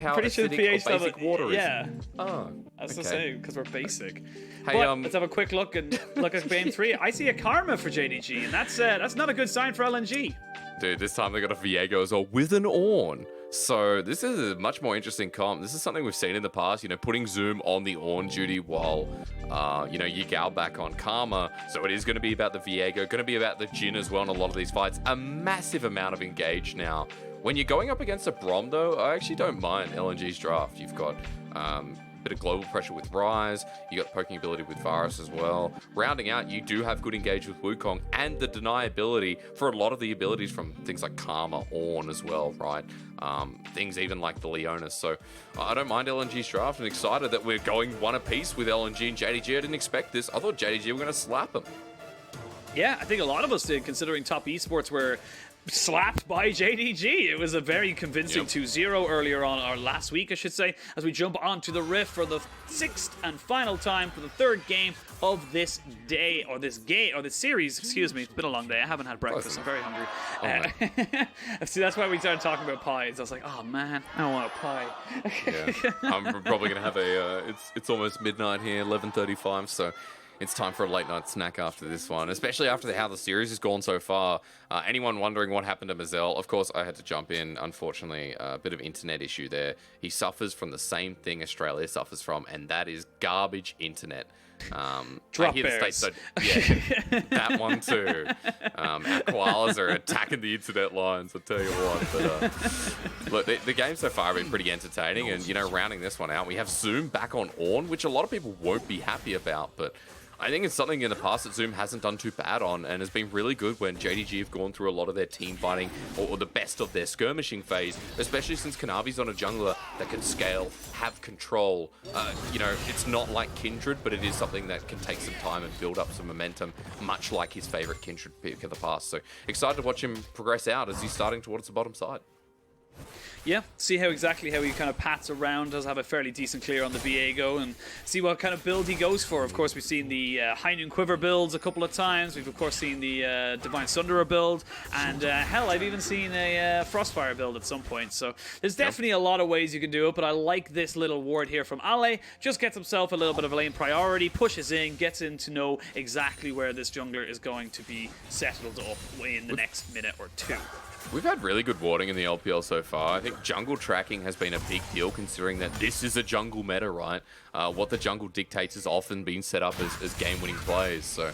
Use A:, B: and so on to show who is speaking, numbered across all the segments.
A: how
B: Pretty sure
A: acidic
B: pH
A: or basic water is.
B: Yeah,
A: Oh,
B: that's the
A: okay.
B: same because we're basic.
A: Hey,
B: But let's have a quick look at game 3. I see a karma for JDG, and that's not a good sign for LNG.
A: Dude, this time they got a Viego as well with an Ornn. So this is a much more interesting comp. This is something we've seen in the past, putting Zoom on the Ornn duty while, Yigao back on Karma. So it is going to be about the Viego, going to be about the Jhin as well in a lot of these fights. A massive amount of engage now. When you're going up against a Brom, though, I actually don't mind LNG's draft. You've got bit of global pressure with Ryze, you got poking ability with Varus as well. Rounding out, you do have good engage with Wukong and the deniability for a lot of the abilities from things like Karma, Ornn as well, right? Things even like the Leonis. So I don't mind LNG's draft and excited that we're going one apiece with LNG and JDG. I didn't expect this. I thought JDG were going to slap them.
B: Yeah, I think a lot of us did, considering top esports were slapped by JDG. It was a very convincing 2-0 earlier on, or last week I should say, as we jump onto the Rift for the 6th and final time for the 3rd game of this day, or this series, excuse me. It's been a long day. I haven't had breakfast. I'm very hungry. See, that's why we started talking about pies. I was like, oh man, I want a pie.
A: Yeah, I'm probably going to have it's almost midnight here, 11:35, so it's time for a late night snack after this one, especially after how the series has gone so far. Anyone wondering what happened to Mazel? Of course, I had to jump in. Unfortunately, a bit of internet issue there. He suffers from the same thing Australia suffers from, and that is garbage internet.
B: Drop bears.
A: So, yeah, that one too. Our koalas are attacking the internet lines, I'll tell you what. But look, the game so far have been pretty entertaining, and rounding this one out, we have Zoom back on Ornn, which a lot of people won't be happy about, but I think it's something in the past that Zoom hasn't done too bad on, and has been really good when JDG have gone through a lot of their team fighting or the best of their skirmishing phase, especially since Kanavi's on a jungler that can scale, have control. It's not like Kindred, but it is something that can take some time and build up some momentum, much like his favorite Kindred pick of the past. So excited to watch him progress out as he's starting towards the bottom side.
B: Yeah, see how he kind of pats around, does have a fairly decent clear on the Viego, and see what kind of build he goes for. Of course, we've seen the High Noon Quiver builds a couple of times. We've, of course, seen the Divine Sunderer build, and hell, I've even seen a Frostfire build at some point. So there's definitely a lot of ways you can do it, but I like this little ward here from Ale. Just gets himself a little bit of a lane priority, pushes in, gets in to know exactly where this jungler is going to be settled up in the next minute or two.
A: We've had really good warding in the LPL so far. I think jungle tracking has been a big deal, considering that this is a jungle meta, right? What the jungle dictates has often been set up as game-winning plays. So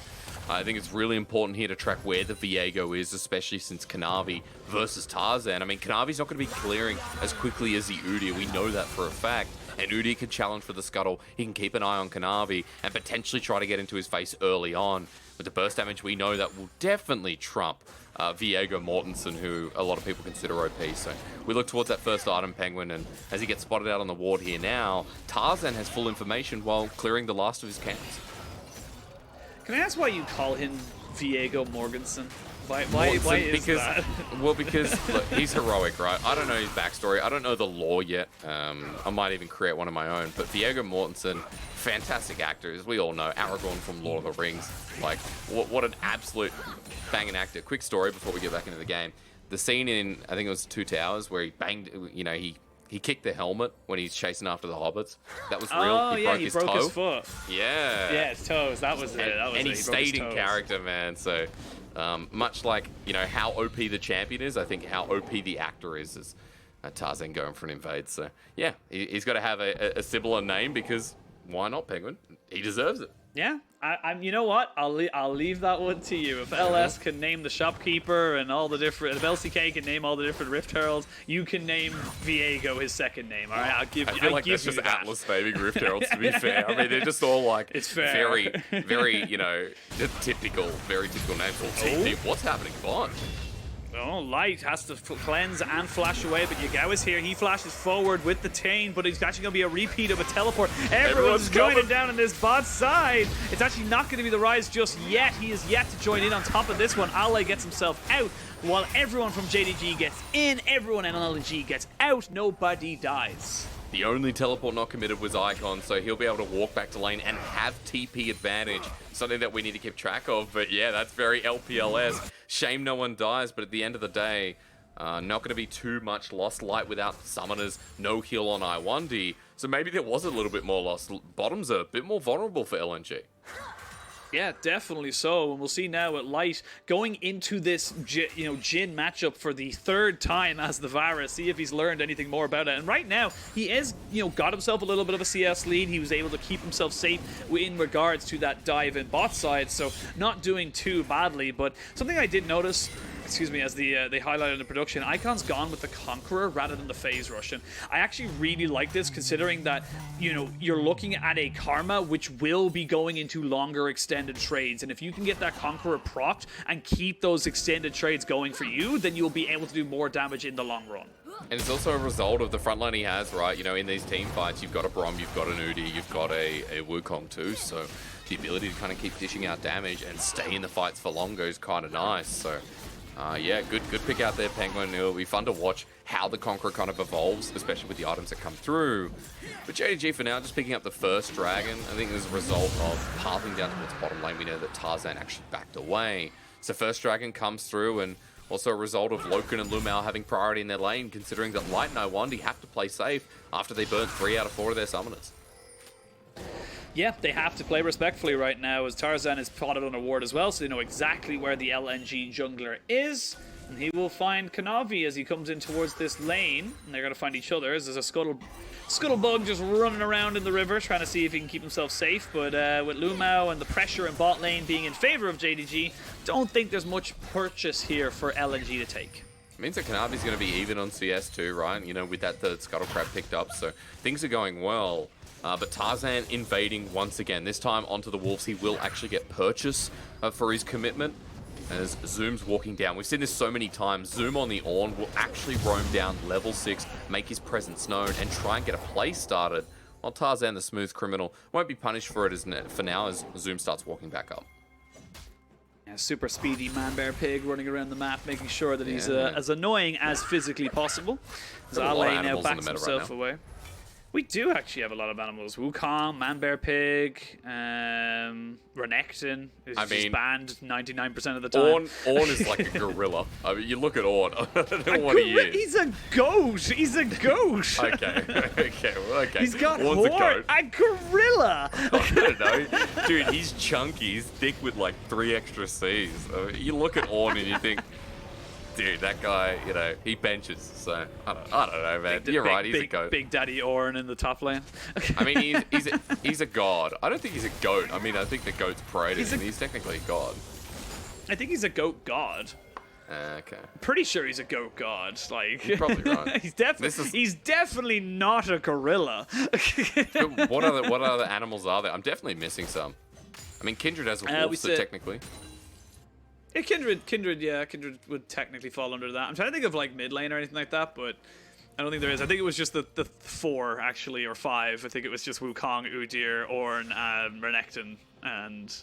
A: I think it's really important here to track where the Viego is, especially since Kanavi versus Tarzan. I mean, Kanavi's not going to be clearing as quickly as the Udyr. We know that for a fact. And Udyr can challenge for the scuttle. He can keep an eye on Kanavi and potentially try to get into his face early on. With the burst damage, we know that will definitely trump Viego Mortensen, who a lot of people consider OP. So we look towards that first item, Penguin, and as he gets spotted out on the ward here now, Tarzan has full information while clearing the last of his camps.
B: Can I ask why you call him Viego Mortensen? Why is that?
A: Well, because look, he's heroic, right? I don't know his backstory. I don't know the lore yet. I might even create one of my own. But Viego Mortensen, fantastic actor, as we all know. Aragorn from Lord of the Rings. Like, what an absolute banging actor. Quick story before we get back into the game. The scene in, I think it was Two Towers, where he banged, he kicked the helmet when he's chasing after the hobbits. That was real.
B: Oh, he broke his foot.
A: Yeah.
B: Yeah, his toes. That was it.
A: And he stayed in character, man. So much like, how OP the champion is, I think how OP the actor is Tarzan going for an invade. So, yeah, he's got to have a similar name because why not, Penguin? He deserves it.
B: Yeah, I'm. You know what? I'll leave that one to you. If LS can name the shopkeeper and all the different, if LCK can name all the different Rift Heralds, you can name Viego his second name. All right, I'll give you.
A: I feel like that's just Atlas naming Rift Heralds. To be fair, I mean they're just all like
B: it's fair.
A: very, very typical names. What's happening, Bond?
B: Oh, Light has to cleanse and flash away, but Yigao is here. He flashes forward with the Tain, but it's actually going to be a repeat of a teleport. Everyone's joining down on this bot side. It's actually not going to be the Rise just yet. He is yet to join in on top of this one. Ale gets himself out, while everyone from JDG gets in. Everyone in LNG gets out. Nobody dies.
A: The only teleport not committed was Icon, so he'll be able to walk back to lane and have TP advantage. Something that we need to keep track of, but yeah, that's very LPLS. Shame no one dies, but at the end of the day, Not going to be too much loss. Light without summoners, no heal on I1D. So maybe there was a little bit more loss. Bottom's a bit more vulnerable for LNG.
B: Yeah, definitely so. And we'll see now at Light going into this Jhin matchup for the third time as the Varus. See if he's learned anything more about it. And right now, he is, got himself a little bit of a CS lead. He was able to keep himself safe in regards to that dive in bot side. So not doing too badly. But something I did notice, excuse me, as they highlighted in the production, Icon's gone with the Conqueror rather than the Phase Rush. And I actually really like this, considering that, you're looking at a Karma which will be going into longer extended trades. And if you can get that Conqueror procced and keep those extended trades going for you, then you'll be able to do more damage in the long run.
A: And it's also a result of the front line he has, right? In these team fights, you've got a Braum, you've got an Udi, you've got a Wukong too. So the ability to kind of keep dishing out damage and stay in the fights for longer is kind of nice. So yeah, good pick out there, Penguin. It'll be fun to watch how the Conqueror kind of evolves, especially with the items that come through. But JDG for now, just picking up the first Dragon. I think as a result of pathing down towards bottom lane, we know that Tarzan actually backed away. So first Dragon comes through, and also a result of Loken and Lumao having priority in their lane, considering that Light and I1D have to play safe after they burnt 3 out of 4 of their summoners.
B: Yeah, they have to play respectfully right now, as Tarzan is plotted on a ward as well, so they know exactly where the LNG jungler is. And he will find Kanavi as he comes in towards this lane. And they're going to find each other. As there's a Scuttlebug just running around in the river, trying to see if he can keep himself safe. But with Lumao and the pressure in bot lane being in favor of JDG, don't think there's much purchase here for LNG to take.
A: It means that Kanavi's going to be even on CS too, right? With that third Scuttle Crab picked up. So things are going well. But Tarzan invading once again. This time onto the Wolves. He will actually get purchase for his commitment. As Zoom's walking down. We've seen this so many times. Zoom on the Ornn will actually roam down level 6, make his presence known, and try and get a play started. While Tarzan, the smooth criminal, won't be punished for it for now as Zoom starts walking back up.
B: Yeah, super speedy Man-Bear Pig running around the map, making sure that he's as annoying as physically possible. As Ale now backs himself away. We do actually have a lot of animals. Wukong, Man-Bear Pig, Renekton, who's just banned 99% of the time.
A: Ornn is like a gorilla. I mean, you look at Ornn, I don't know what he is.
B: He's a goat. He's a goat.
A: Okay.
B: He's got
A: Ornn's
B: horn. A gorilla.
A: I don't know. Dude, he's chunky. He's thick with like 3 extra C's. You look at Ornn and you think, dude, that guy, he benches. So I don't know, man. You're right. He's a goat.
B: Big Daddy Ornn in the top lane.
A: I mean, he's a god. I don't think he's a goat. I mean, I think the goat's paraded, and he's technically a god.
B: I think he's a goat god.
A: Okay.
B: Pretty sure he's a goat god. Like,
A: you're probably right.
B: he's definitely not a gorilla.
A: What other animals are there? I'm definitely missing some. I mean, Kindred has a wolf, so technically.
B: Yeah, Kindred would technically fall under that. I'm trying to think of like mid lane or anything like that, but I don't think there is. I think it was just the 4 actually, or 5. I think it was just Wukong, Udyr, Ornn, Renekton, and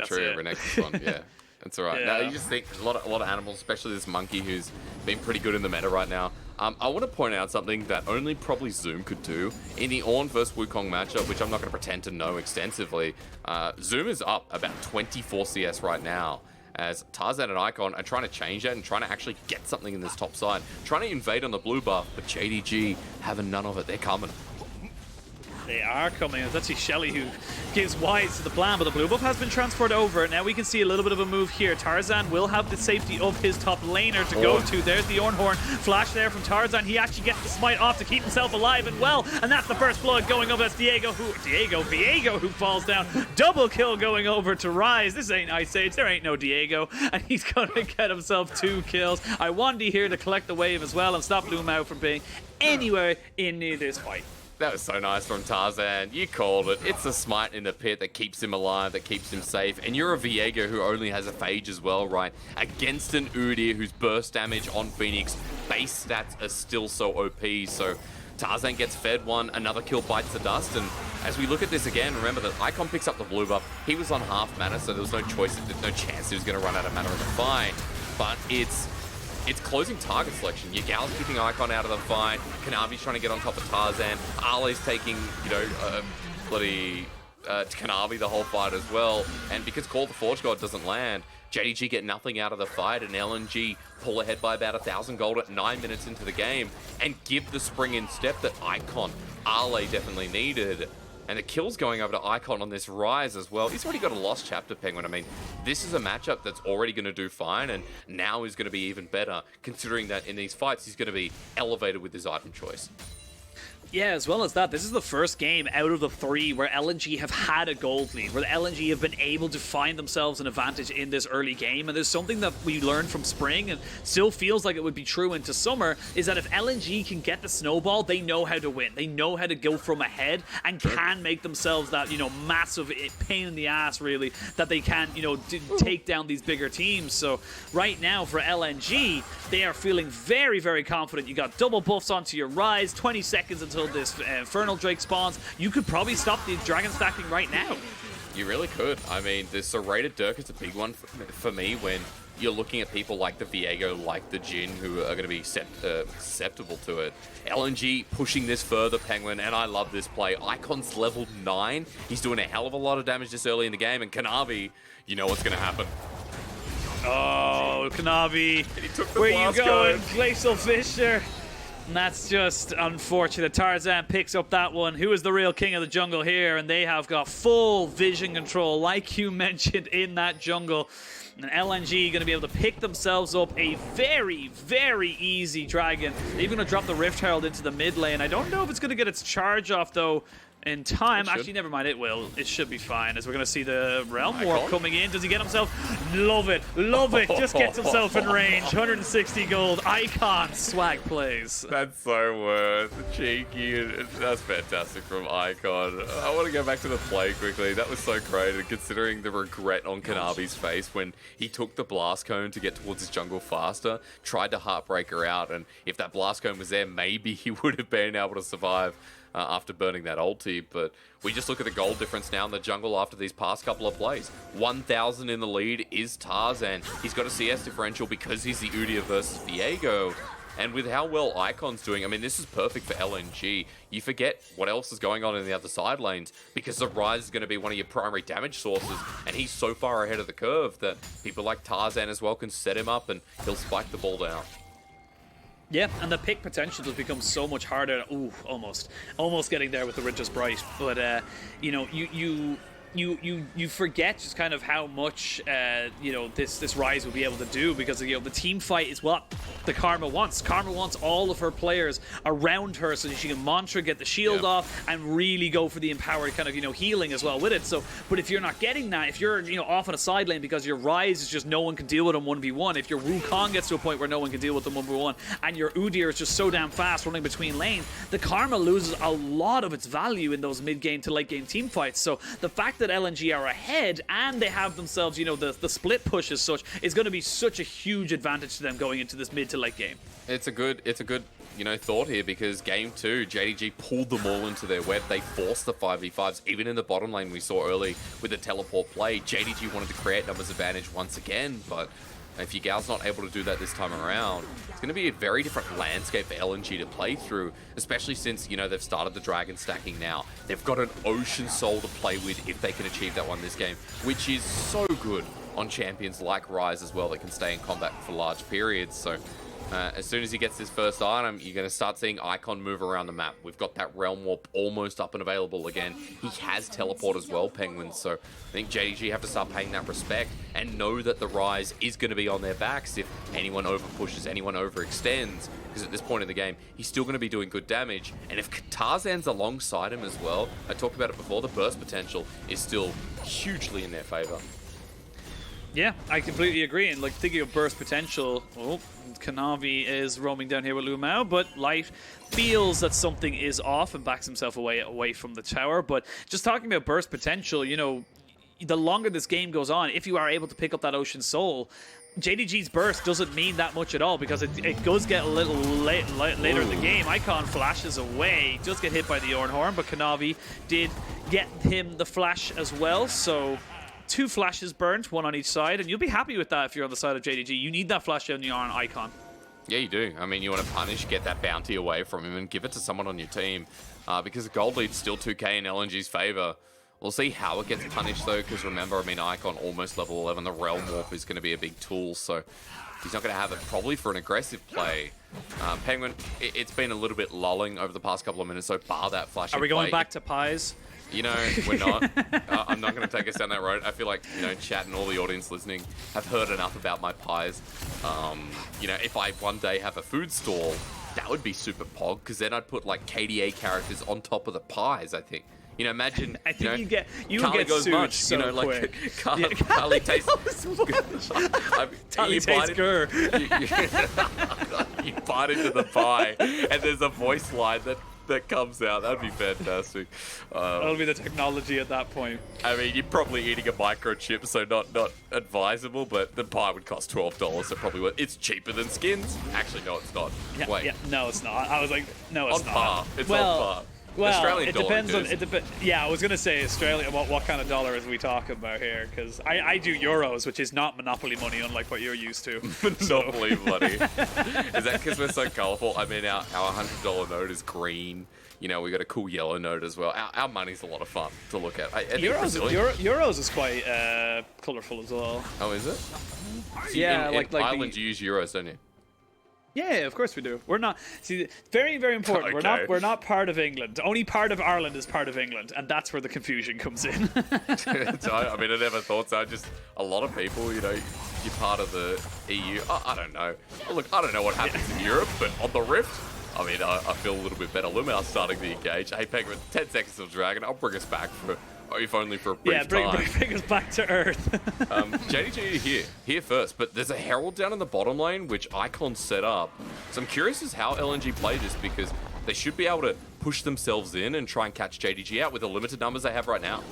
A: true, Renekton's one. Yeah, that's all right.
B: Yeah.
A: Now you just think there's a lot of animals, especially this monkey who's been pretty good in the meta right now. I want to point out something that only probably Zoom could do in the Ornn versus Wukong matchup, which I'm not going to pretend to know extensively. Zoom is up about 24 CS right now, as Tarzan and Icon are trying to change that and trying to actually get something in this top side. Trying to invade on the blue buff, but JDG having none of it. They're coming.
B: They are coming. It's actually Shelly who gives wise to the plan, but the blue buff has been transferred over. Now we can see a little bit of a move here. Tarzan will have the safety of his top laner to go to. There's the Ornn Horn. Flash there from Tarzan. He actually gets the smite off to keep himself alive and well. And that's the first blood going up. That's Viego who falls down. Double kill going over to Rise. This ain't Ice Age. There ain't no Diego. And he's going to get himself 2 kills. I1D here to collect the wave as well and stop Lumao from being anywhere in this fight.
A: That was so nice from Tarzan. You called it. It's the smite in the pit that keeps him alive, that keeps him safe. And you're a Viego who only has a phage as well, right? Against an Udyr whose burst damage on Phoenix, base stats are still so OP. So Tarzan gets fed one, another kill bites the dust. And as we look at this again, remember that Icon picks up the blue buff. He was on half mana, so there was no choice, no chance he was going to run out of mana in the fight. But it's closing target selection. Yagal's keeping Icon out of the fight. Kanavi's trying to get on top of Tarzan. Ale's taking, bloody Kanavi the whole fight as well. And because Call the Forge God doesn't land, JDG get nothing out of the fight, and LNG pull ahead by about 1,000 gold at 9 minutes into the game and give the spring in step that Icon Ale definitely needed. And the kill's going over to Icon on this Rise as well. He's already got a lost chapter, Penguin. I mean, this is a matchup that's already going to do fine, and now is going to be even better, considering that in these fights, he's going to be elevated with his item choice.
B: Yeah, as well as that, this is the first game out of the 3 where LNG have had a gold lead, where the LNG have been able to find themselves an advantage in this early game. And there's something that we learned from Spring and still feels like it would be true into Summer, is that if LNG can get the snowball, they know how to win. They know how to go from ahead and can make themselves that, you know, massive pain in the ass, really, that they can, you know, take down these bigger teams. So right now for LNG, they are feeling very, very confident. You got double buffs onto your Rise, 20 seconds until this Infernal Drake spawns. You could probably stop the dragon stacking right now.
A: You really could. I mean, the serrated Dirk is a big one for me when you're looking at people like the Viego, like the Jin, who are going to be susceptible to it. LNG pushing this further, Penguin, and I love this play. Icon's level 9. He's doing a hell of a lot of damage this early in the game, and Kanavi, you know what's going to happen.
B: Oh, Kanavi, where you going, Glacial Fisher? And that's just unfortunate. Tarzan picks up that one. Who is the real king of the jungle here? And they have got full vision control, like you mentioned, in that jungle. And LNG going to be able to pick themselves up a very, very easy dragon. They're even going to drop the Rift Herald into the mid lane. I don't know if it's going to get its charge off, though, in time. Actually, never mind, it will. It should be fine, as we're going to see the Realm Warp coming in. Does he get himself? Love it. Love it. Just gets himself in range. 160 gold. Icon swag plays.
A: That's so worth. Cheeky. That's fantastic from Icon. I want to go back to the play quickly. That was so great, and considering the regret on Kanavi's face when he took the Blast Cone to get towards his jungle faster, tried to Heartbreak her out, and if that Blast Cone was there, maybe he would have been able to survive after burning that ulti. But we just look at the gold difference now in the jungle after these past couple of plays. 1,000 in the lead is Tarzan. He's got a CS differential because he's the Udyr versus Viego. And with how well Icon's doing, I mean, this is perfect for LNG. You forget what else is going on in the other side lanes because the Rise is going to be one of your primary damage sources, and he's so far ahead of the curve that people like Tarzan as well can set him up and he'll spike the ball down.
B: Yeah, and the pick potential does become so much harder. Ooh, almost getting there with the Ridges Bright. But you know, you forget just kind of how much you know, this Rise will be able to do, because you know the team fight is what the Karma wants. Karma wants all of her players around her so that she can Mantra, get the shield off, and really go for the empowered kind of, you know, healing as well with it. So, but if you're not getting that, if you're, you know, off on a side lane because your Rise is just no one can deal with them 1v1, if your Wukong gets to a point where no one can deal with them 1v1, and your Udyr is just so damn fast running between lanes, the Karma loses a lot of its value in those mid-game to late-game team fights. So the fact that LNG are ahead and they have themselves, you know, the split push as such, is going to be such a huge advantage to them going into this mid to late game.
A: It's a good, you know, thought here, because game 2, JDG pulled them all into their web. They forced the 5v5s, even in the bottom lane we saw early with the teleport play. JDG wanted to create numbers advantage once again, but if Yigao's not able to do that this time around, it's going to be a very different landscape for LNG to play through, especially since, you know, they've started the dragon stacking now. They've got an Ocean Soul to play with if they can achieve that one this game, which is so good on champions like Rise as well that can stay in combat for large periods. So as soon as he gets this first item, you're going to start seeing Icon move around the map. We've got that Realm Warp almost up and available again. He has teleport as well, Penguins, so I think JDG have to start paying that respect and know that the Rise is going to be on their backs if anyone overpushes, anyone overextends, because at this point in the game, he's still going to be doing good damage. And if Tarzan's alongside him as well, I talked about it before, the burst potential is still hugely in their favor.
B: Yeah, I completely agree. And like, thinking of burst potential, Kanavi is roaming down here with Lu Mao, but Light feels that something is off and backs himself away from the tower. But just talking about burst potential, you know, the longer this game goes on, if you are able to pick up that Ocean Soul, JDG's burst doesn't mean that much at all, because it does get a little later in the game. Icon flashes away, does get hit by the Ornhorn, but Kanavi did get him the flash as well, so 2 flashes burnt, 1 on each side, and you'll be happy with that if you're on the side of JDG. You need that flash on your Icon. Yeah,
A: you do. I mean, you want to punish, get that bounty away from him and give it to someone on your team, because the gold lead's still 2k in LNG's favor. We'll see how it gets punished, though, because remember, I mean, Icon almost level 11. The Realm Warp is going to be a big tool, so he's not going to have it probably for an aggressive play. Penguin, it's been a little bit lulling over the past couple of minutes, so bar that flashing
B: Are we going
A: play.
B: back to pies?
A: You know, we're not. I'm not going to take us down that road. I feel like, you know, chat and all the audience listening have heard enough about my pies. You know, if I one day have a food stall, that would be super pog, because then I'd put, like, KDA characters on top of the pies, I think. You know, imagine.
B: I think you would
A: Carly
B: get
A: goes
B: sued
A: much,
B: so
A: you know, like
B: quick.
A: Carly tastes.
B: Carly tastes good.
A: You bite into the pie, and there's a voice line that comes out. That'd be fantastic.
B: That'll be the technology at that point.
A: I mean, you're probably eating a microchip, so not advisable. But the pie would cost $12, so probably it's cheaper than skins. Actually, no, it's not.
B: Yeah,
A: Wait,
B: yeah, no, it's not. I was like, no, it's
A: on
B: not.
A: par. It's on par.
B: Well,
A: Australian
B: it
A: dollar
B: depends on
A: is.
B: it. Yeah, I was gonna say Australia. What kind of dollar is we talking about here? Because I do euros, which is not monopoly money, unlike what you're used to.
A: Monopoly money. Is that because we're so colourful? I mean, our $100 note is green. You know, we got a cool yellow note as well. Our money's a lot of fun to look at.
B: Euros is quite colourful as well.
A: Oh, is it?
B: Yeah,
A: in
B: like
A: Ireland, you use euros, don't you?
B: Yeah, of course we do. We're not. See, very, very important.
A: Okay.
B: We're not part of England. Only part of Ireland is part of England, and that's where the confusion comes in.
A: I mean, I never thought so. Just a lot of people, you know, you're part of the EU. I don't know. Well, look, I don't know what happens in Europe, but on the Rift, I mean, I feel a little bit better. Lumau's starting to engage. Hey, Penguin, 10 seconds of Dragon. I'll bring us back for, if only for a brief time.
B: Bring us back to Earth.
A: JDG here first, but there's a Herald down in the bottom lane, which Icon set up. So I'm curious as how LNG play this, because they should be able to push themselves in and try and catch JDG out with the limited numbers they have right now.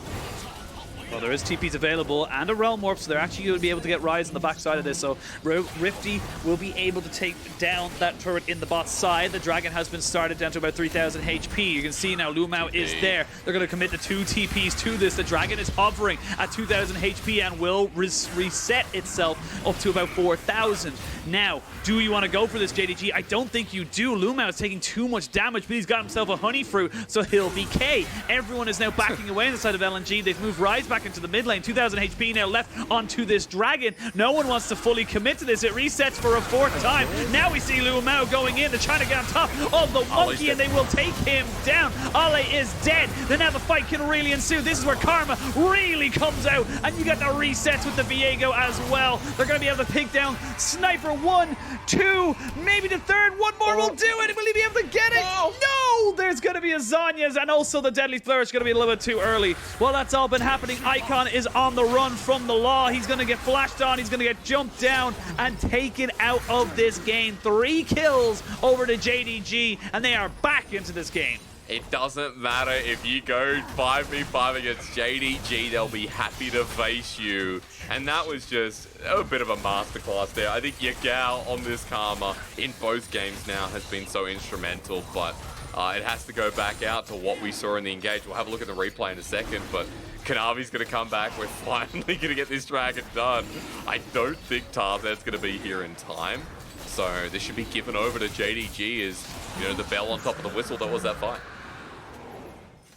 B: Well, there is TPs available and a Realm Warp, so they're actually going to be able to get Rise on the backside of this. So Rifty will be able to take down that turret in the bot side. The Dragon has been started down to about 3,000 HP. You can see now Lumau is there. They're going to commit the 2 TPs to this. The Dragon is hovering at 2,000 HP and will reset itself up to about 4,000. Now, do you want to go for this, JDG? I don't think you do. Lumau is taking too much damage, but he's got himself a honey fruit, so he'll be K. Everyone is now backing away on the side of LNG. They've moved Rise back into the mid lane. 2,000 HP now left onto this Dragon. No one wants to fully commit to this. It resets for a 4th time. Now we see Lumau going in. They're trying to get on top of the monkey, and they will take him down. Ale is dead. Then now the fight can really ensue. This is where Karma really comes out, and you get the resets with the Viego as well. They're going to be able to pick down Sniper 1, 2, maybe the 3rd. One more will do it. Will he be able to get it? No! There's going to be a Zanya's, and also the Deadly Flourish going to be a little bit too early. Well, that's all been happening. Icon is on the run from the law. He's going to get flashed on. He's going to get jumped down and taken out of this game. 3 kills over to JDG, and they are back into this game.
A: It doesn't matter if you go 5v5 against JDG, they'll be happy to face you. And that was just a bit of a masterclass there. I think Yagao on this Karma in both games now has been so instrumental, but it has to go back out to what we saw in the engage. We'll have a look at the replay in a second, but Kanavi's going to come back. We're finally going to get this Dragon done. I don't think Tarzan's going to be here in time, so this should be given over to JDG as, you know, the bell on top of the whistle that was that fight.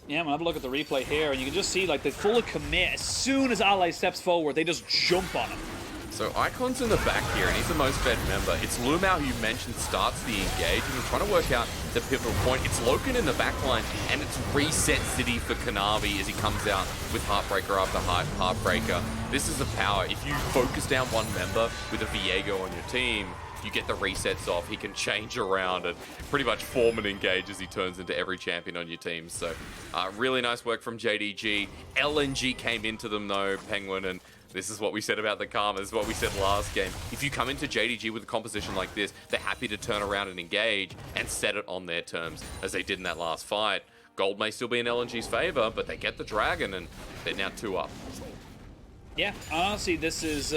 B: Yeah, I'm gonna have a look at the replay here, and you can just see, like, they fully commit. As soon as Ally steps forward, they just jump on him.
A: So Icon's in the back here, and he's the most fed member. It's Lumau, who you mentioned, starts the engage, and we're trying to work out the pivotal point. It's Loken in the back line, and it's reset city for Kanavi as he comes out with Heartbreaker after Heartbreaker. This is the power. If you focus down one member with a Viego on your team, you get the resets off. He can change around and pretty much form and engage as he turns into every champion on your team. So really nice work from JDG. LNG came into them though, Penguin, and this is what we said about the Karma. This is what we said last game. If you come into JDG with a composition like this, they're happy to turn around and engage and set it on their terms, as they did in that last fight. Gold may still be in LNG's favor, but they get the Dragon, and they're now 2 up.
B: Yeah, honestly, this is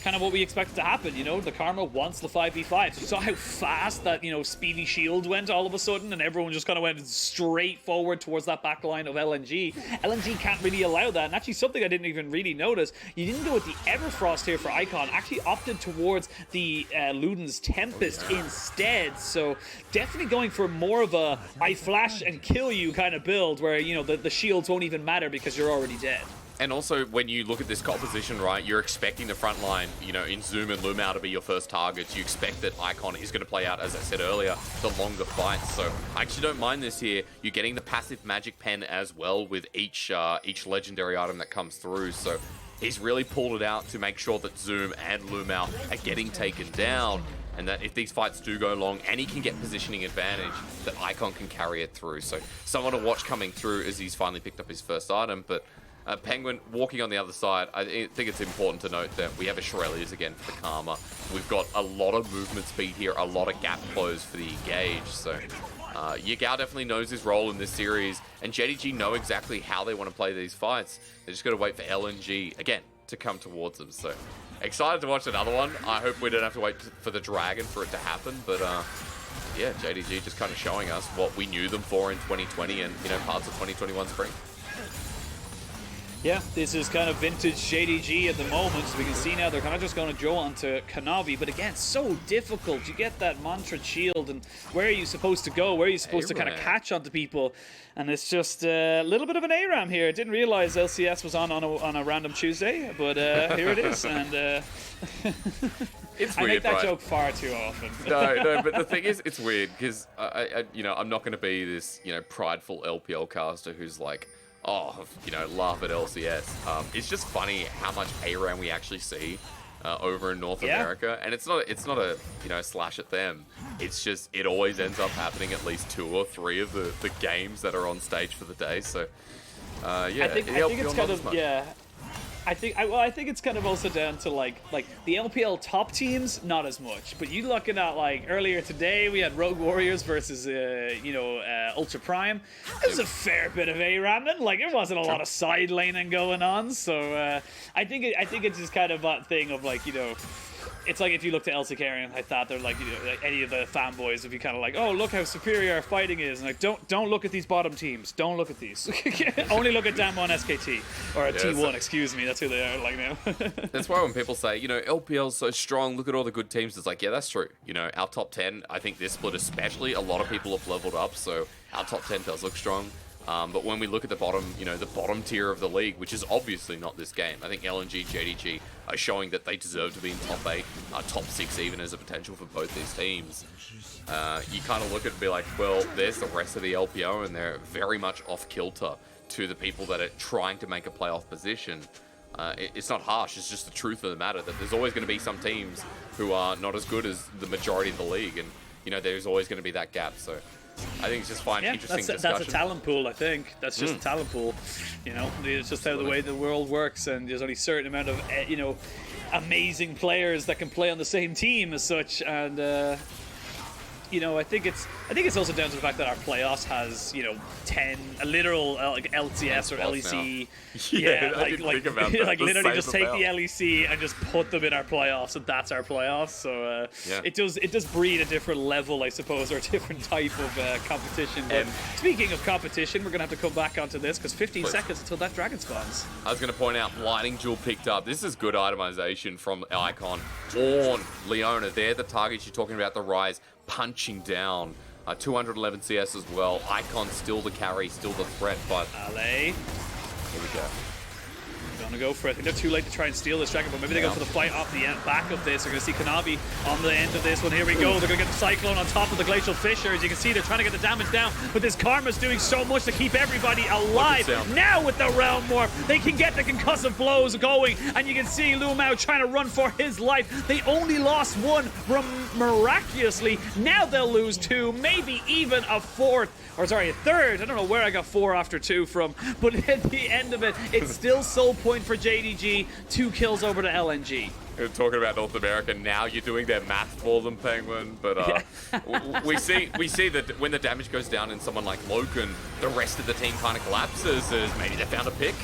B: kind of what we expected to happen. You know, the Karma wants the 5v5. So you saw how fast that, you know, speedy shield went all of a sudden, and everyone just kind of went straight forward towards that back line of LNG. LNG can't really allow that, and actually something I didn't even really notice, you didn't go with the Everfrost here for Icon, actually opted towards the Luden's Tempest instead. So definitely going for more of a I flash and kill you kind of build, where, you know, the shields won't even matter because you're already dead.
A: And also, when you look at this composition, right, you're expecting the front line, you know, in Zoom and Lumao to be your first targets. You expect that Icon is going to play out, as I said earlier, the longer fights. So I actually don't mind this here. You're getting the passive Magic Pen as well with each legendary item that comes through. So he's really pulled it out to make sure that Zoom and Lumao are getting taken down, and that if these fights do go long and he can get positioning advantage, that Icon can carry it through. So someone to watch coming through as he's finally picked up his first item. But Penguin walking on the other side, I think it's important to note that we have a Shirelias again for the Karma. We've got a lot of movement speed here, a lot of gap close for the engage. So Yagao definitely knows his role in this series, and JDG know exactly how they want to play these fights. They just got to wait for LNG, again, to come towards them. So excited to watch another one. I hope we don't have to wait for the Dragon for it to happen, but yeah, JDG just kind of showing us what we knew them for in 2020 and, you know, parts of 2021 spring.
B: Yeah, this is kind of vintage JDG at the moment. So we can see now they're kind of just going to draw onto Kanavi. But again, so difficult. You get that mantra shield, and where are you supposed to go? Where are you supposed to kind of catch onto people? And it's just a little bit of an ARAM here. I didn't realize LCS was on a random Tuesday, but here it is. And
A: it's weird,
B: I make that
A: right?
B: joke far too often.
A: No, but the thing is, it's weird because you know, I'm not going to be this, you know, prideful LPL caster who's like, oh, you know, laugh at LCS. It's just funny how much ARAM we actually see over in North America, and it's not a, you know, slash at them. It's just, it always ends up happening at least 2 or 3 of the games that are on stage for the day. So yeah,
B: I think it's kind of, yeah. I think it's kind of also down to like the LPL top teams, not as much. But you looking at like earlier today, we had Rogue Warriors versus Ultra Prime. It was a fair bit of ARAMing. Like, it wasn't a lot of side laning going on. So I think it's just kind of that thing of like, you know, it's like if you look to LCK and I thought they're like, you know, like any of the fanboys would be kind of like, oh, look how superior our fighting is, and like, don't look at these bottom teams, don't look at these. Only look at Damwon SKT or T1, excuse me, that's who they are like now.
A: That's why when people say, you know, LPL's so strong, look at all the good teams, it's like, yeah, that's true. You know, our top 10, I think this split especially, a lot of people have leveled up, so our top 10 does look strong. But when we look at the bottom, you know, the bottom tier of the league, which is obviously not this game, I think LNG, JDG are showing that they deserve to be in top 8, top 6 even as a potential for both these teams. You kind of look at it and be like, well, there's the rest of the LPO, and they're very much off kilter to the people that are trying to make a playoff position. It's not harsh, it's just the truth of the matter, that there's always going to be some teams who are not as good as the majority of the league, and, you know, there's always going to be that gap. So I think it's just interesting discussion.
B: That's a talent pool, I think. That's just a talent pool. You know, it's just how the way the world works, and there's only a certain amount of, you know, amazing players that can play on the same team as such. And you know, I think it's also down to the fact that our playoffs has, you know, 10 a literal like LCS or LEC.
A: Yeah, I didn't think about that.
B: Like literally just take the LEC and just put them in our playoffs, and that's our playoffs. So it does breed a different level, I suppose, or a different type of competition. But speaking of competition, we're gonna have to come back onto this because 15 seconds until that dragon spawns. I
A: was gonna point out, Lightning Jewel picked up. This is good itemization from Icon. Ornn, Leona, they're the targets you're talking about. The Rise punching down. 211 CS as well. Icon still the carry, still the threat, but
B: Ale.
A: Here we go.
B: Gonna go for it. I think they're too late to try and steal this dragon, but maybe they go for the fight off the back of this. They're gonna see Kanavi on the end of this one. Here we go. They're gonna get the Cyclone on top of the Glacial Fissure. As you can see, they're trying to get the damage down, but this Karma's doing so much to keep everybody alive. Now with the Realm Warp, they can get the concussive blows going, and you can see Lumao trying to run for his life. They only lost one miraculously. Now they'll lose 2, maybe even a 4th. Or sorry, a 3rd. I don't know where I got 4 after 2 from, but at the end of it, it's still soul point for JDG. 2 kills over to LNG.
A: We're talking about North America now. You're doing their math for them, Penguin. But we see that when the damage goes down in someone like Loken, the rest of the team kind of collapses as maybe they found a pick.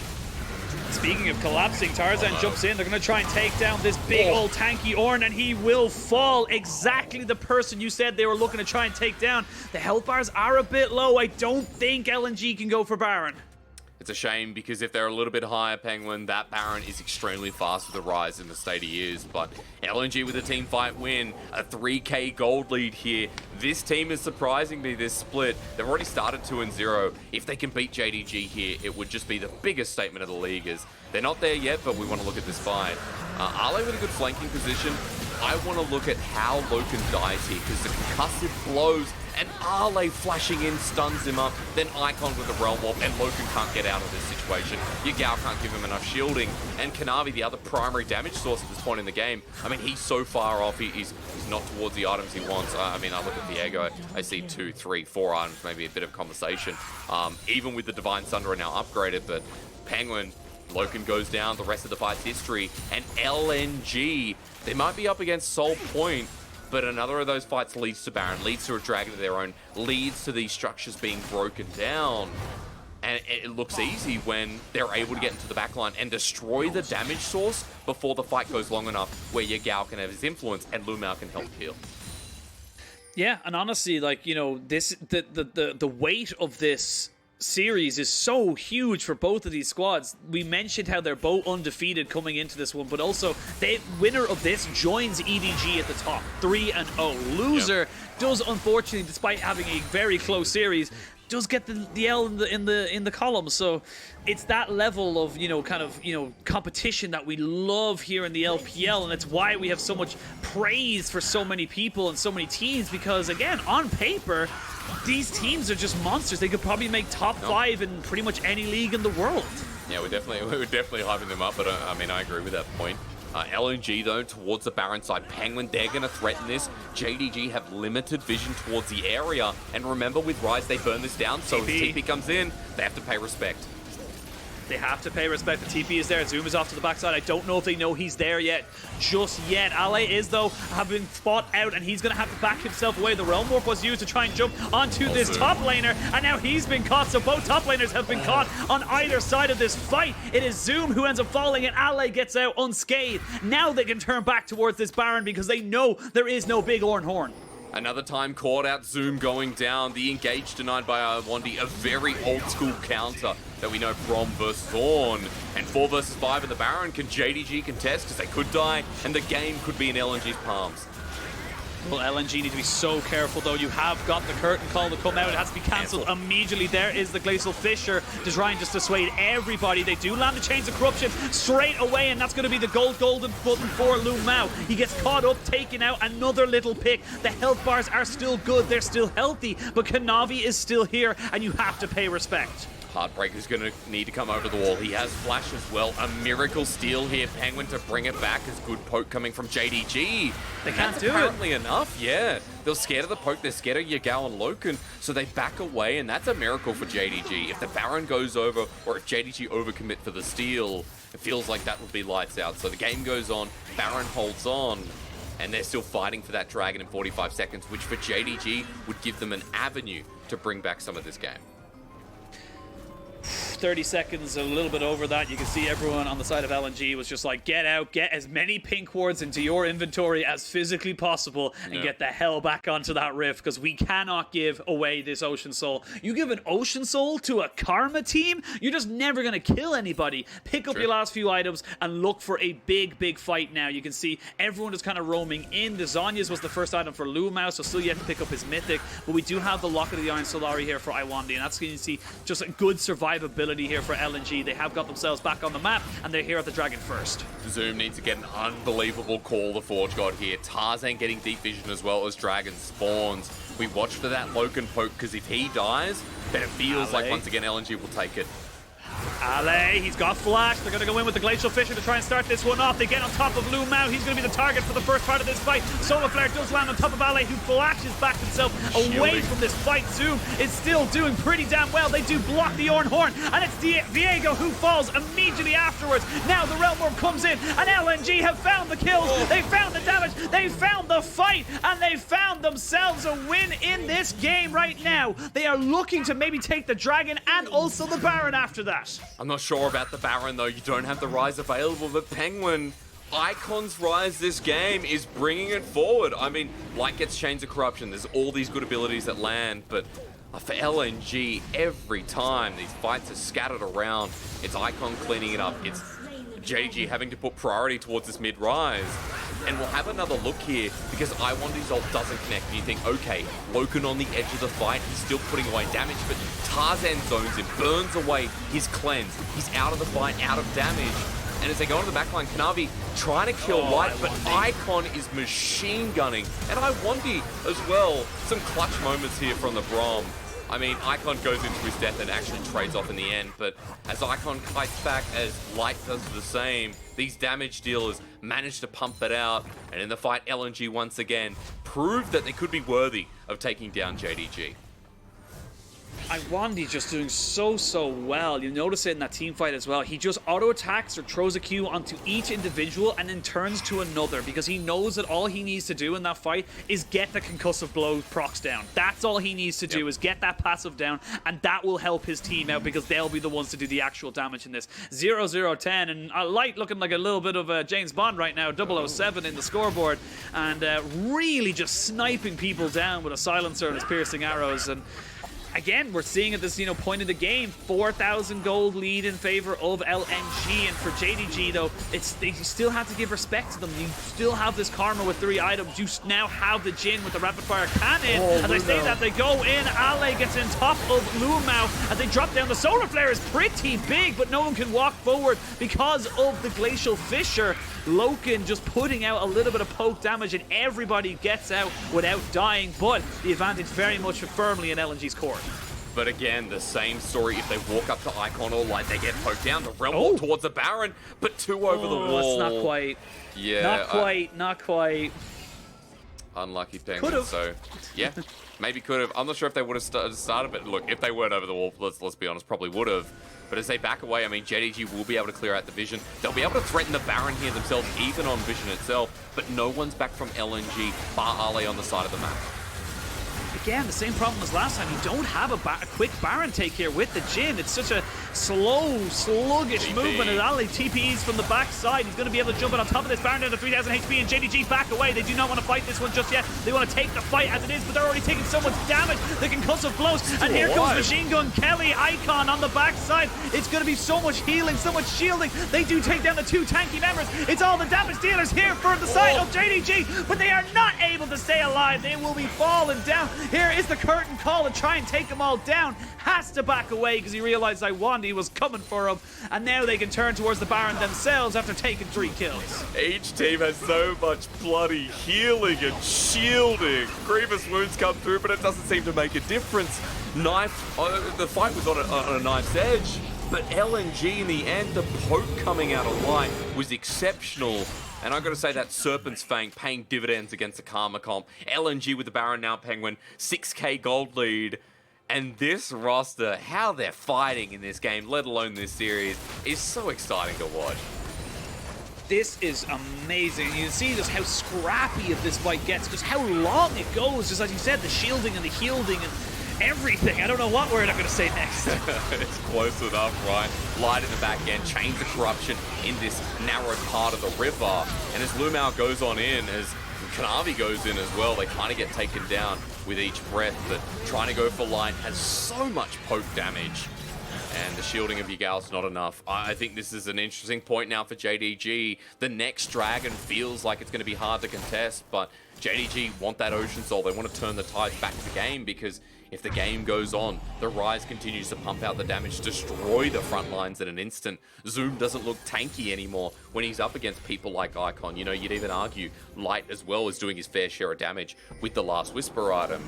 B: Speaking of collapsing, Tarzan jumps in. They're going to try and take down this big old tanky Ornn, and he will fall. Exactly the person you said they were looking to try and take down. The health bars are a bit low. I don't think LNG can go for Baron.
A: It's a shame because if they're a little bit higher, Penguin, that Baron is extremely fast with the rise in the state he is. But LNG with a team fight win, a 3k gold lead here. This team is surprising me, this split. They've already started 2-0. If they can beat JDG here, it would just be the biggest statement of the league. Is they're not there yet, but we want to look at this fight. Ale with a good flanking position. I want to look at how Loken dies here because the concussive blows and Ale flashing in stuns him up, then Icon with the Realm Warp, and Loken can't get out of this situation. Yagao can't give him enough shielding, and Kanavi, the other primary damage source at this point in the game, I mean, he's so far off, he's not towards the items he wants. I mean, I look at Viego, I see 2, 3, 4 items, maybe a bit of conversation. Even with the Divine Sunder now upgraded, but Penguin, Loken goes down, the rest of the fight's history, and LNG, they might be up against Soul Point, but another of those fights leads to Baron, leads to a Dragon of their own, leads to these structures being broken down. And it looks easy when they're able to get into the backline and destroy the damage source before the fight goes long enough where Yagao can have his influence and Lumao can help heal.
B: Yeah, and honestly, like, you know, this the weight of this series is so huge for both of these squads. We mentioned how they're both undefeated coming into this one, but also the winner of this joins EDG at the top, 3-0. Loser does, unfortunately, despite having a very close series, does get the L in the column. So it's that level of, you know, kind of, you know, competition that we love here in the LPL, and it's why we have so much praise for so many people and so many teams, because again, on paper, these teams are just monsters. They could probably make top 5 in pretty much any league in the world.
A: Yeah, we're definitely hyping them up, but I mean, I agree with that point. LNG, though, towards the Baron side. Penguin, they're going to threaten this. JDG have limited vision towards the area. And remember, with Rise, they burn this down. So if TP comes in, they have to pay respect.
B: They have to pay respect. The TP is there. Zoom is off to the backside. I don't know if they know he's there yet. Just yet. Ale is, though, have been fought out, and he's going to have to back himself away. The Realm Warp was used to try and jump onto this top laner, and now he's been caught. So both top laners have been caught on either side of this fight. It is Zoom who ends up falling, and Ale gets out unscathed. Now they can turn back towards this Baron because they know there is no big Ornn Horn.
A: Another time caught out, Zoom going down. The engage denied by Wandy, a very old school counter that we know from versus Ornn. And 4 versus 5 in the Baron. Can JDG contest? Because they could die, and the game could be in LNG's palms.
B: Well, LNG need to be so careful, though. You have got the curtain call to come out. It has to be cancelled immediately. There is the Glacial Fissure to try and just dissuade everybody. They do land the Chains of Corruption straight away, and that's going to be the golden button for Lumao. He gets caught up, taken out, another little pick. The health bars are still good. They're still healthy, but Kanavi is still here, and you have to pay respect.
A: Heartbreaker's going to need to come over the wall. He has flash as well. A miracle steal here. Penguin to bring it back as good poke coming from JDG.
B: They can't do it.
A: Apparently enough, yeah. They're scared of the poke. They're scared of Yagao and Loken, so they back away, and that's a miracle for JDG. If the Baron goes over, or if JDG overcommit for the steal, it feels like that would be lights out. So the game goes on. Baron holds on. And they're still fighting for that Dragon in 45 seconds, which for JDG would give them an avenue to bring back some of this game.
B: 30 seconds, a little bit over that. You can see everyone on the side of LNG was just like, get out, get as many pink wards into your inventory as physically possible, and get the hell back onto that rift, because we cannot give away this Ocean Soul. You give an Ocean Soul to a Karma team, you're just never going to kill anybody. Pick up your last few items and look for a big fight now. You can see everyone is kind of roaming in. The Zhonya's was the first item for Lumao, so still yet to pick up his Mythic, but we do have the Locket of the Iron Solari here for Iwandi, and that's going to see just a good survivability here for LNG. They have got themselves back on the map, and they're here at the Dragon first.
A: Zoom needs to get an unbelievable call, the Forge God here. Tarzan getting deep vision as well as Dragon spawns. We watch for that Loken poke, because if he dies, then it feels like once again LNG will take it.
B: Ale, he's got flash. They're going to go in with the Glacial Fissure to try and start this one off. They get on top of Lumao. He's going to be the target for the first part of this fight. Solar Flare does land on top of Ale, who flashes back himself away from this fight. Zoom is still doing pretty damn well. They do block the Ornn Horn, and it's Viego who falls immediately afterwards. Now the Realm Warp comes in, and LNG have found the kills. They found the damage. They found the fight, and they found themselves a win in this game right now. They are looking to maybe take the Dragon and also the Baron after that. that.
A: I'm not sure about the Baron, though. You don't have the Rise available, but Penguin, Icon's Rise this game is bringing it forward. I mean, Light gets Chains of Corruption. There's all these good abilities that land, but for LNG, every time these fights are scattered around, it's Icon cleaning it up. It's JDG having to put priority towards this mid-rise. And we'll have another look here because Iwandi's ult doesn't connect. And you think, okay, Loken on the edge of the fight, he's still putting away damage, but Tarzan zones him, burns away his cleanse. He's out of the fight, out of damage. And as they go into the backline, Kanavi trying to kill Light, but Icon is machine gunning. And Iwandi as well. Some clutch moments here from the Braum. I mean, Icon goes into his death and actually trades off in the end, but as Icon kites back, as Light does the same, these damage dealers manage to pump it out, and in the fight, LNG once again proved that they could be worthy of taking down JDG.
B: Iwandi just doing so well. You notice it in that team fight as well. He just auto attacks or throws a Q onto each individual and then turns to another because he knows that all he needs to do in that fight is get the concussive blow procs down. That's all he needs to do is get that passive down, and that will help his team out because they'll be the ones to do the actual damage in this. 0-0-10, and Light looking like a little bit of James Bond right now, 007 in the scoreboard, and really just sniping people down with a silencer and his piercing arrows. And again, we're seeing at this point in the game, 4,000 gold lead in favor of LNG, and for JDG though, you still have to give respect to them. You still have this Karma with 3 items. You now have the Jhin with the rapid fire cannon. As I say that, they go in. Ale gets in top of Lumao as they drop down. The solar flare is pretty big, but no one can walk forward because of the glacial fissure. Loken just putting out a little bit of poke damage, and everybody gets out without dying, but the advantage very much firmly in LNG's court.
A: But again, the same story. If they walk up to Icon or Light, they get poked down. The Realm Walk towards the Baron, but 2 over the wall.
B: It's not quite.
A: Yeah.
B: Not quite.
A: Unlucky Penguin.
B: Could've.
A: So, yeah, maybe could have. I'm not sure if they would have started, but look, if they weren't over the wall, let's be honest, probably would have. But as they back away, I mean, JDG will be able to clear out the vision. They'll be able to threaten the Baron here themselves, even on vision itself. But no one's back from LNG, bar Ale on the side of the map.
B: Again, the same problem as last time. You don't have a quick Baron take here with the Jhin. It's such a slow, sluggish movement as Ali TPEs from the backside. He's going to be able to jump in on top of this Baron down to 3,000 HP, and JDG back away. They do not want to fight this one just yet. They want to take the fight as it is, but they're already taking so much damage. The concussive blows, and here comes Machine Gun Kelly, Icon on the backside. It's going to be so much healing, so much shielding. They do take down the 2 tanky members. It's all the damage dealers here for the side of JDG, but they are not able to stay alive. They will be falling down. Here is the curtain call to try and take them all down. Has to back away because he realized Iwandi was coming for him, and now they can turn towards the Baron themselves after taking 3 kills.
A: Each team has so much bloody healing and shielding. Grievous wounds come through, but it doesn't seem to make a difference. The fight was on a knife's edge, but LNG in the end, the poke coming out of Light was exceptional. And I've got to say that Serpent's Fang paying dividends against the Karma comp. LNG with the Baron now Penguin, 6k gold lead. And this roster, how they're fighting in this game, let alone this series, is so exciting to watch.
B: This is amazing. You can see just how scrappy of this fight gets, just how long it goes. Just as you said, the shielding and the healing and everything. I don't know what word I'm going to say next.
A: It's close enough, right? Light in the back end, Chains of Corruption in this narrow part of the river. And as Lumao goes on in, as Kanavi goes in as well, they kind of get taken down with each breath. But trying to go for Light has so much poke damage. And the shielding of Ygal's not enough. I think this is an interesting point now for JDG. The next Dragon feels like it's going to be hard to contest, but JDG want that Ocean Soul. They want to turn the tides back to the game, because if the game goes on, the Rise continues to pump out the damage, destroy the front lines in an instant. Zoom doesn't look tanky anymore when he's up against people like Icon. You know, you'd even argue Light as well is doing his fair share of damage with the Last Whisper item.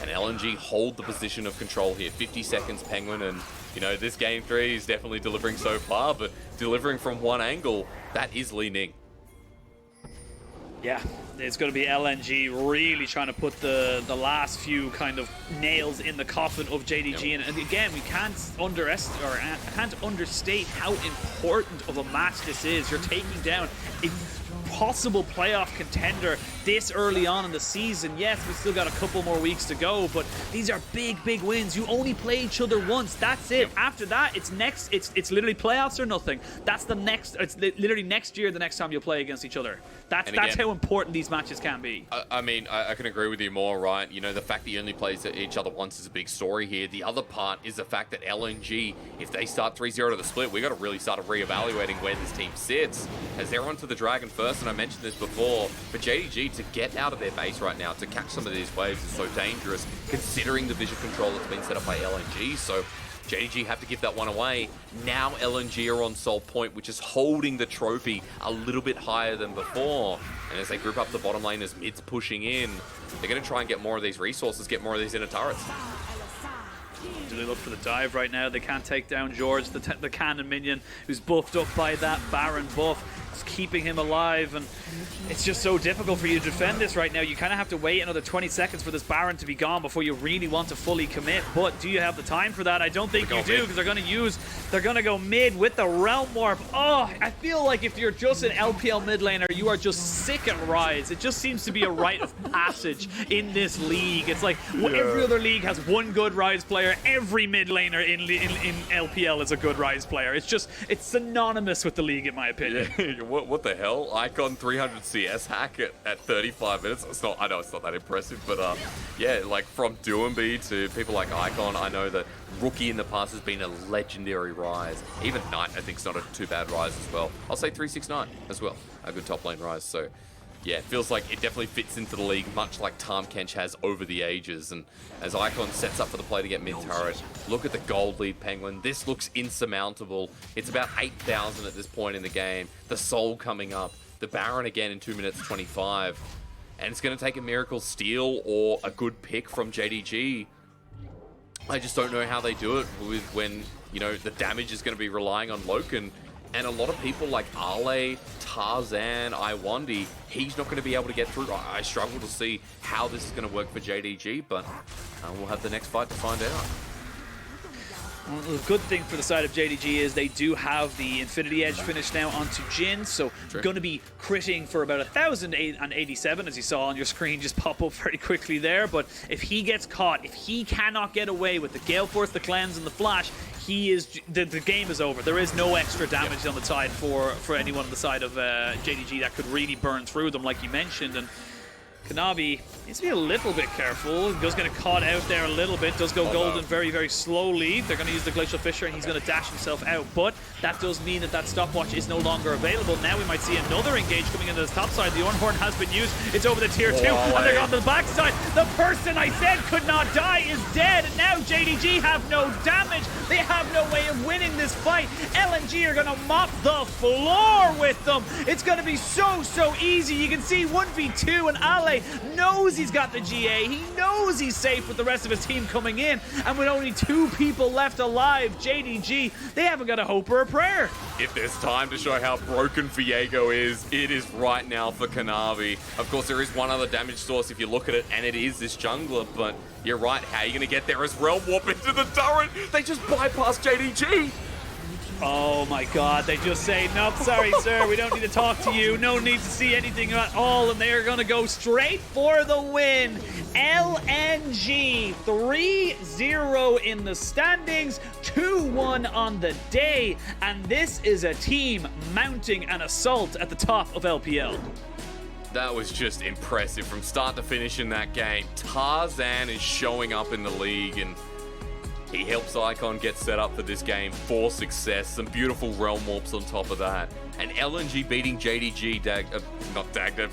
A: And LNG hold the position of control here. 50 seconds Penguin, and you know, this game 3 is definitely delivering so far, but delivering from one angle, that is Li Ning.
B: Yeah, it's going to be LNG really trying to put the last few kind of nails in the coffin of JDG. Yep. And again, we can't underestimate or can't understate how important of a match this is. You're taking down possible playoff contender this early on in the season. Yes, we've still got a couple more weeks to go, but these are big wins. You only play each other once. That's it. After that, it's literally playoffs or nothing. That's the next. It's literally next year. The next time you'll play against each other. That's how important these matches can be.
A: I mean, I can agree with you more, right? You know, the fact that you only play each other once is a big story here. The other part is the fact that LNG, if they start 3-0 to the split, we got to really start reevaluating where this team sits, as they're onto the Dragon first. And I mentioned this before, for JDG to get out of their base right now, to catch some of these waves is so dangerous, considering the vision control that's been set up by LNG. So JDG have to give that one away. Now LNG are on Soul Point, which is holding the trophy a little bit higher than before. And as they group up the bottom lane, as mid's pushing in, they're going to try and get more of these resources, get more of these inner turrets.
B: Do they look for the dive right now? They can't take down George, the cannon minion, who's buffed up by that Baron buff. It's keeping him alive, and it's just so difficult for you to defend this right now. You kind of have to wait another 20 seconds for this Baron to be gone before you really want to fully commit. But do you have the time for that? I don't think you do, because they're going to go mid with the Realm Warp. Oh, I feel like if you're just an LPL mid laner, you are just sick at Rise. It just seems to be a rite of passage in this league. It's like every other league has one good Rise player. Every mid laner in LPL is a good Rise player. It's synonymous with the league, in my opinion.
A: Yeah. What the hell? Icon 300 CS hack at 35 minutes. I know it's not that impressive, but yeah, like from Doomby to people like Icon, I know that Rookie in the past has been a legendary Rise. Even Knight, I think, is not a too bad Rise as well. I'll say 369 as well, a good top lane Rise. So yeah, it feels like it definitely fits into the league, much like Tahm Kench has over the ages. And as Icon sets up for the play to get mid-turret, look at the gold lead Penguin. This looks insurmountable. It's about 8,000 at this point in the game. The Soul coming up. The Baron again in 2 minutes 25. And it's going to take a Miracle Steal or a good pick from JDG. I just don't know how they do it when, you know, the damage is going to be relying on Loken. And a lot of people like Ale, Tarzan, Iwandi, he's not going to be able to get through. I struggle to see how this is going to work for JDG, but we'll have the next fight to find out.
B: Well, the good thing for the side of JDG is they do have the Infinity Edge finish now onto Jhin, so going to be critting for about 1,087, as you saw on your screen just pop up very quickly there. But if he gets caught, if he cannot get away with the Gale Force, the Cleanse, and the Flash, the game is over. There is no extra damage on the side for anyone on the side of JDG that could really burn through them, like you mentioned. And Kanavi needs to be a little bit careful. Does get caught out there a little bit. Does go golden very, very slowly. They're going to use the Glacial Fissure, and he's going to dash himself out. But that does mean that stopwatch is no longer available. Now we might see another engage coming into the top side. The Ornhorn has been used. It's over the tier 2, and they're on the back side. The person I said could not die is dead. And now JDG have no damage. They have no way of winning this fight. LNG are going to mop the floor with them. It's going to be so easy. You can see 1v2, and Ale knows he's got the GA. He knows he's safe with the rest of his team coming in. And with only 2 people left alive, JDG, they haven't got a hope or a prayer.
A: If there's time to show how broken Viego is, it is right now for Kanavi. Of course, there is one other damage source if you look at it, and it is this jungler, but you're right. How are you going to get there as Realm Warp into the turret? They just bypass JDG.
B: Oh my god, they just say, nope, sorry sir, we don't need to talk to you, no need to see anything at all, and they're gonna go straight for the win. LNG 3-0 in the standings, 2-1 on the day, and this is a team mounting an assault at the top of LPL.
A: That was just impressive from start to finish in that game. Tarzan is showing up in the league, and he helps Icon get set up for this game for success. Some beautiful Realm Warps on top of that. And LNG beating JDG,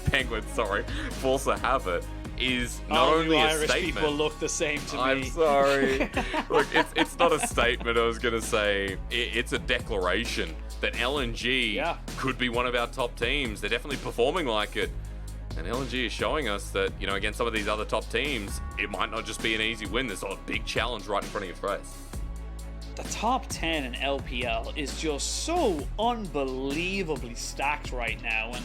A: Penguin, sorry, Forza Habit, is not only a
B: Irish
A: statement.
B: People look the same to me.
A: I'm sorry. Look, it's not a statement, I was going to say. It's a declaration that LNG could be one of our top teams. They're definitely performing like it. And LNG is showing us that, you know, against some of these other top teams, it might not just be an easy win. There's a big challenge right in front of your face.
B: The top 10 in LPL is just so unbelievably stacked right now. And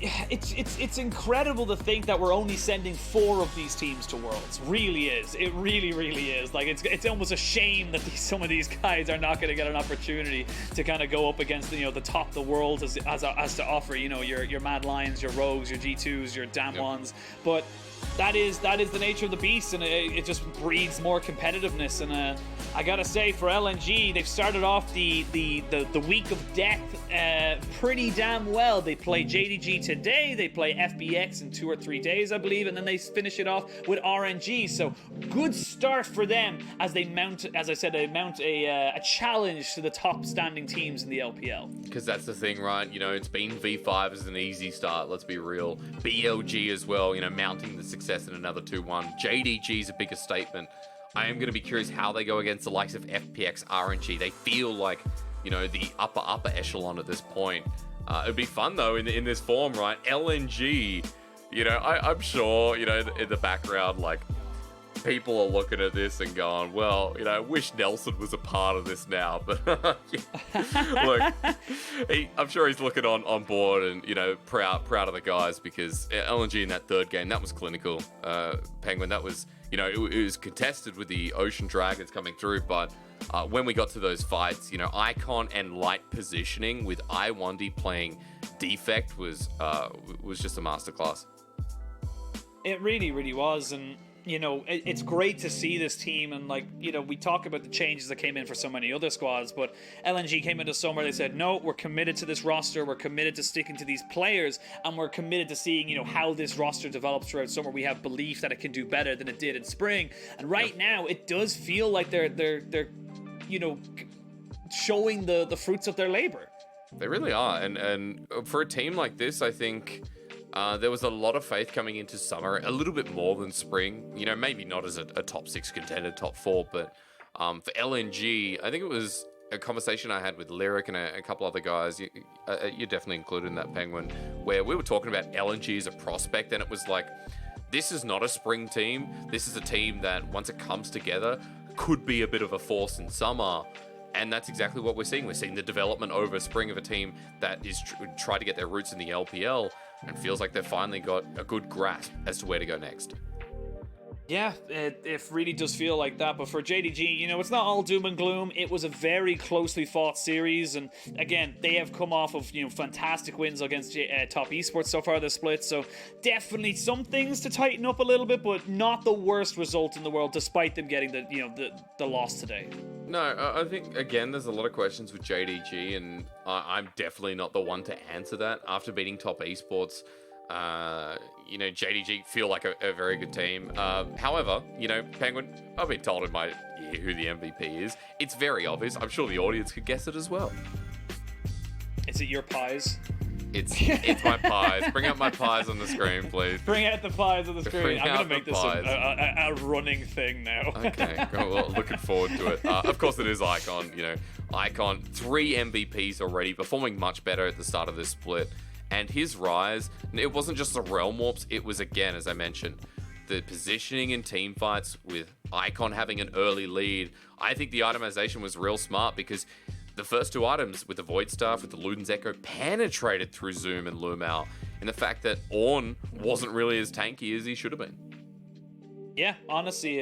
B: it's incredible to think that we're only sending 4 of these teams to Worlds. Really is. It really is. Like it's almost a shame that some of these guys are not going to get an opportunity to kind of go up against the top of the world as to offer. Your Mad Lions, your Rogues, your G2s, your Damwons, but. That is the nature of the beast, and it just breeds more competitiveness. And I gotta say, for LNG, they've started off the week of death pretty damn well. They play JDG today, they play FBX in 2 or 3 days, I believe, and then they finish it off with RNG. So good start for them as they mount, as I said, a challenge to the top standing teams in the LPL.
A: Because that's the thing, right? It's been V5 as an easy start. Let's be real. BLG as well. Mounting the success in another 2-1. JDG is a bigger statement. I am going to be curious how they go against the likes of FPX, RNG. They feel like, the upper echelon at this point. It'd be fun, though, in this form, right? LNG, I'm sure, in the background, like, people are looking at this and going, well, I wish Nelson was a part of this now. But, look, I'm sure he's looking on board and, proud of the guys, because LNG in that third game, that was clinical. Penguin, that was, it was contested with the Ocean Dragons coming through, but when we got to those fights, Icon and light positioning with iWandy playing Defect was just a masterclass.
B: It really was, and it's great to see this team, and we talk about the changes that came in for so many other squads, but LNG came into summer, they said, no, we're committed to this roster, we're committed to sticking to these players, and we're committed to seeing, how this roster develops throughout summer. We have belief that it can do better than it did in spring, and right now it does feel like they're showing the fruits of their labor.
A: They really are, and for a team like this, I think there was a lot of faith coming into summer, a little bit more than spring. Maybe not as a top 6 contender, top 4, but for LNG, I think it was a conversation I had with Lyric and a couple other guys. You're definitely included in that, Penguin, where we were talking about LNG as a prospect, and it was like, this is not a spring team. This is a team that, once it comes together, could be a bit of a force in summer. And that's exactly what we're seeing. We're seeing the development over spring of a team that is trying to get their roots in the LPL and feels like they've finally got a good grasp as to where to go next.
B: Yeah, it really does feel like that. But for JDG, it's not all doom and gloom. It was a very closely fought series. And again, they have come off of, fantastic wins against Top Esports so far this split. So definitely some things to tighten up a little bit, but not the worst result in the world, despite them getting the loss today.
A: No, I think, again, there's a lot of questions with JDG, and I'm definitely not the one to answer that. After beating Top Esports, JDG feel like a very good team. However, Penguin, I've been told in my ear who the MVP is. It's very obvious. I'm sure the audience could guess it as well.
B: Is it your pies?
A: It's my pies. Bring up my pies on the screen, please.
B: Bring out the pies on the screen. I'm going to make this a running thing now.
A: Okay, well, looking forward to it. Of course, it is Icon. Icon, 3 MVPs already, performing much better at the start of this split. And his rise, it wasn't just the realm warps, it was, again, as I mentioned, the positioning in team fights with Icon having an early lead. I think the itemization was real smart, because the first 2 items with the Void Staff, with the Luden's Echo, penetrated through Zoom and Lumao, and the fact that Ornn wasn't really as tanky as he should have been.
B: Yeah, honestly,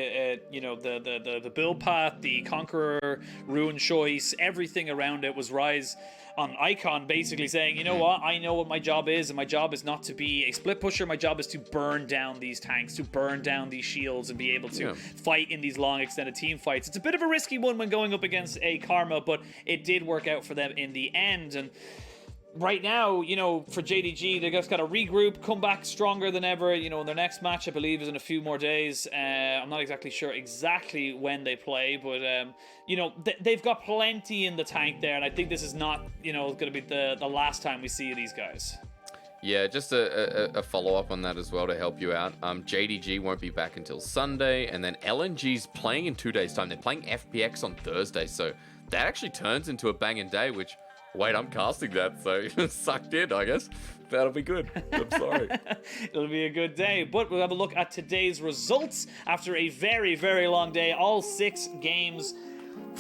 B: the build path, the Conqueror, Ruin choice, everything around it was Rise on Icon basically saying, you know what, I know what my job is, and my job is not to be a split pusher, my job is to burn down these tanks, to burn down these shields, and be able to fight in these long extended team fights. It's a bit of a risky one when going up against a Karma, but it did work out for them in the end. And right now, for JDG, they just got to regroup, come back stronger than ever. Their next match, I believe, is in a few more days. I'm not exactly sure when they play, but, they've got plenty in the tank there, and I think this is not, going to be the last time we see these guys.
A: Yeah, just a follow-up on that as well to help you out. JDG won't be back until Sunday, and then LNG's playing in 2 days' time. They're playing FPX on Thursday, so that actually turns into a banging day, which... Wait, I'm casting that, so sucked in, I guess. That'll be good. I'm sorry.
B: It'll be a good day. But we'll have a look at today's results after a very, very long day. All 6 games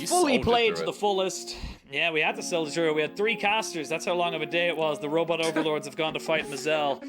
B: fully played to the fullest. Yeah, we had to sell the Juro. We had 3 casters. That's how long of a day it was. The robot overlords have gone to fight Mazel.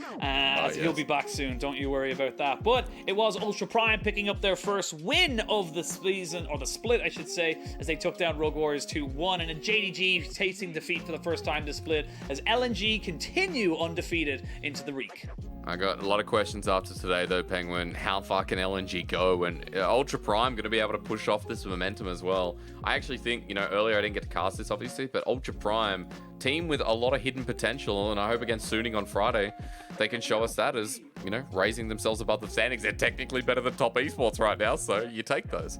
B: He'll be back soon. Don't you worry about that. But it was Ultra Prime picking up their first win of the season, or the split, I should say, as they took down Rogue Warriors 2-1. And a JDG tasting defeat for the first time this split, as LNG continue undefeated into the Reek.
A: I got a lot of questions after today, though, Penguin. How far can LNG go? And Ultra Prime going to be able to push off this momentum as well. I actually think, earlier I didn't get to cast this, obviously, but Ultra Prime, team with a lot of hidden potential, and I hope against Suning on Friday, they can show us that as, raising themselves above the standings. They're technically better than top esports right now, so you take those.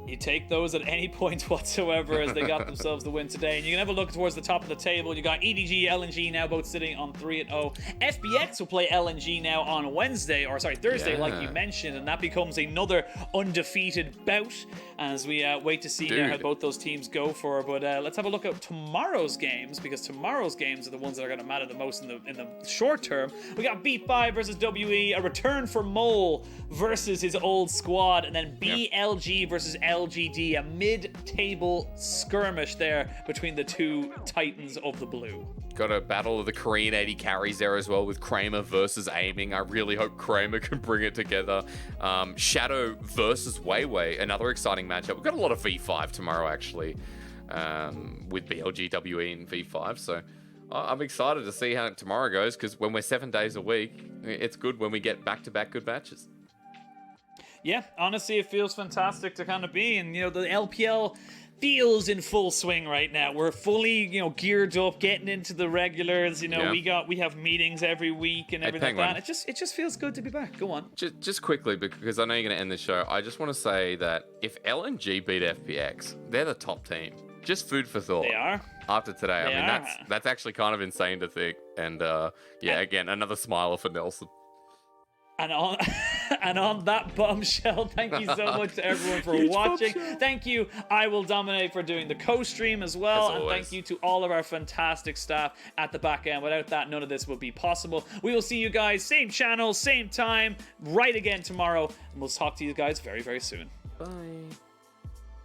B: You take those at any point whatsoever, as they got themselves the win today. And you can have a look towards the top of the table. You got EDG, LNG now both sitting on 3-0. FBX will play LNG now on Thursday, like you mentioned, and that becomes another undefeated bout as we wait to see now how both those teams go for. But let's have a look at tomorrow's games, because tomorrow's games are the ones that are going to matter the most in the short term. We got B5 versus WE, a return for Mole versus his old squad, and then BLG versus LGD, a mid-table skirmish there between the two titans of the blue.
A: Got a battle of the Korean 80 carries there as well, with Kramer versus Aiming. I really hope Kramer can bring it together. Shadow versus Weiwei, another exciting matchup. We've got a lot of V5 tomorrow, actually, with BLG, WE, and V5. So I'm excited to see how tomorrow goes, because when we're 7 days a week, it's good when we get back-to-back good matches.
B: Yeah, honestly, it feels fantastic to kind of be, and the LPL feels in full swing right now. We're fully, geared up, getting into the regulars. We have meetings every week and everything like that. It just feels good to be back. Go on.
A: Just quickly, because I know you're going to end the show. I just want to say that if LNG beat FPX, they're the top team. Just food for thought.
B: They are.
A: After today, that's actually kind of insane to think. And again, another smiler for Nelson.
B: And on that bombshell, thank you so much to everyone for watching. Thank you, I Will Dominate, for doing the co-stream as well. And thank you to all of our fantastic staff at the back end. Without that, none of this would be possible. We will see you guys, same channel, same time, right again tomorrow. And we'll talk to you guys very, very soon.
A: Bye.